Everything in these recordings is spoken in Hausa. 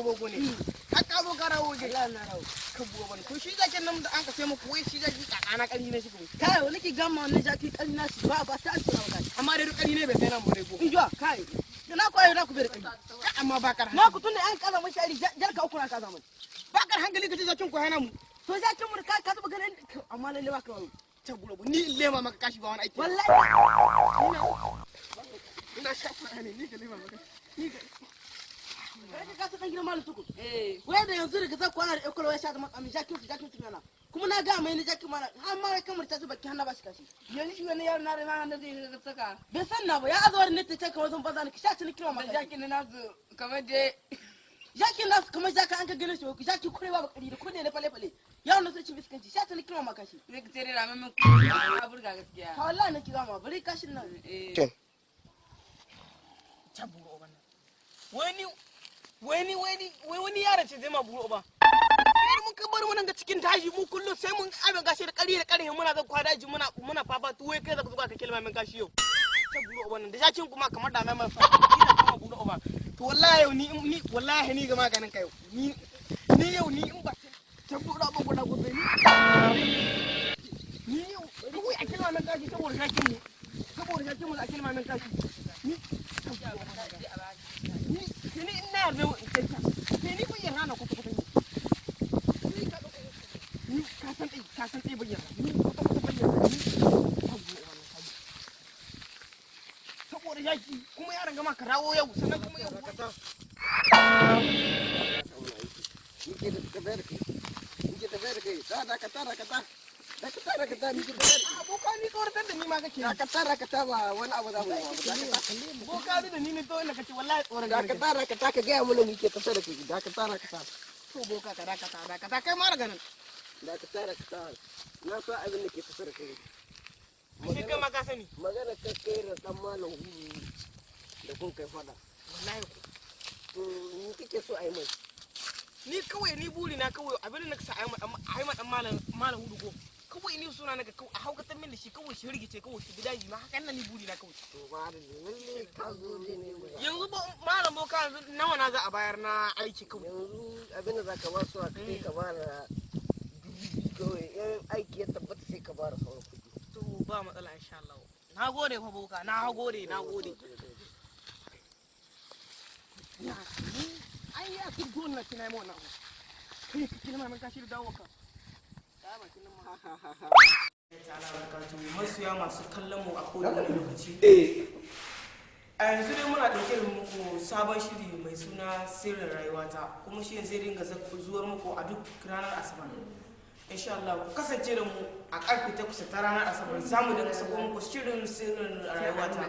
bobo ne haka zo ka rawo ge Allah na rawo ka buwa bane to shi zakin nan da an ka sai muku wai shi zaki kakana kari ne shi ko kai wani ki gamma ne zaki kari na shi ba ta alƙura ba amma dai kari ne bai sai nan bare ko injo kai na koyi na ku bai kari amma bakar na ku tunne an kaza mashi ari jarka uku na kaza mai bakar hankali kace zakin ku hana mu to zakin mu ka zuba ganin amma lalle ba ka rawo ta gura ni lema maka kashi ba wani aiki wallahi ina shafa ne ni ga lema maka ni ga kai ka san gidan malam tuku wai da yanzu daga zan kwana da ekolo ya sha da makami jakin tunana kuma na ga mai ni jakin mana har ma kamar ta zuba ki hanna ba shi kashi yanzu shi wani yaro na da na zai saka bai san na ba ya azawar ne ta kai wajen baza ni ki sha ni kira maka jakin na su kamar dai jakin nasu kamar jaka an ka gane shi jaki kure ba bakari da kunne ne fale fale yawon da sai biskanci sha ni kira maka shi ne ka tare da mamin a burga gaskiya ka wallahi na kira ma bari kashin nan ta buro ba wani yaron ce zai ma buro ba mun ka bar mun ga cikin daji mu kullum sai mun abin gashi da ƙarhe muna zan kwa daji muna fafatu wai kai zaka zuba ka kilma min gashi yau ta buro ba nan da jakin kuma kamar da mai fa ina kuma buro ba to wallahi yau ni wallahi ni ga maganin ka yau ni yau ni in ba ta buro ba guda gobe ni yau kawai a kilma min gashi saboda jakin mu a kilma min gashi ni ina yarda ni kun yarda na kuta ni ka san dai bayyana ni kuta bayyana ni saboda yaki kuma yaron gama ka rawo yau sannan kuma yau aboka ni tsoratar da ni ma kake dakata ba wani abu za mu yi boka da ni ne to ina kace wallahi tsoron dakata ka gaya mana muke tafe da kai dakata to boka ka dakata kai ma daga nan dakata na so abin da ke tafe da kai shi kai ma ka sani magana ka kai da dan malam da kun kai fada wallahi ni kike so ai mai ni kawai ni buri na kawai abin da naka sa ai ma dan malam hudu go kawai ni suna naga kawai a haukatan min da shi kawai shi rigice kawai shi bidaji ma haka nan ni buri na kawai to ba da lalle ka zo ne yanzu ba malam boka nawa na za a bayar na aiki kawai yanzu abin da zaka ba su a kai ka ba da kawai in aiki ya tabbata sai ka ba da sauran kuɗi to ba matsala insha Allah na gode fa boka na gode ai ya fi gona kina mu wannan kai kina mai kashi da dawo ka masoya masu kallon mu a kowane lokaci a yanzu dai muna ɗauke da muku sabon shiri mai suna sirrin rayuwata kuma shi zai dinga zuwar muku a duk ranar asabar insha Allah ku kasance da mu a karfe 8 ta ranar asabar zamu dinga sako muku shirin sirrin rayuwata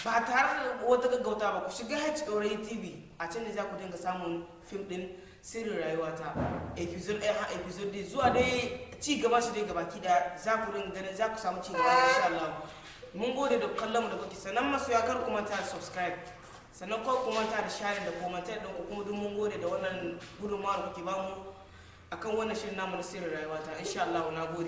ba tare da wata gaggauta ba ku shiga HDorai TV a can ne za ku dinga samun fim din sirrin rayuwata episode 1 har episode 2 zuwa dai ci gaba shi dai gabaki da za ku dinga ganin za ku samu ci gaba insha Allah mun gode da kallon mu da kuke sannan masoya kar ku manta da subscribe sannan kar ku manta da share da comment din ku kuma duk mun gode da wannan gudunmawar kuke bamu akan wannan shirin namu na sirrin rayuwata insha Allah na gode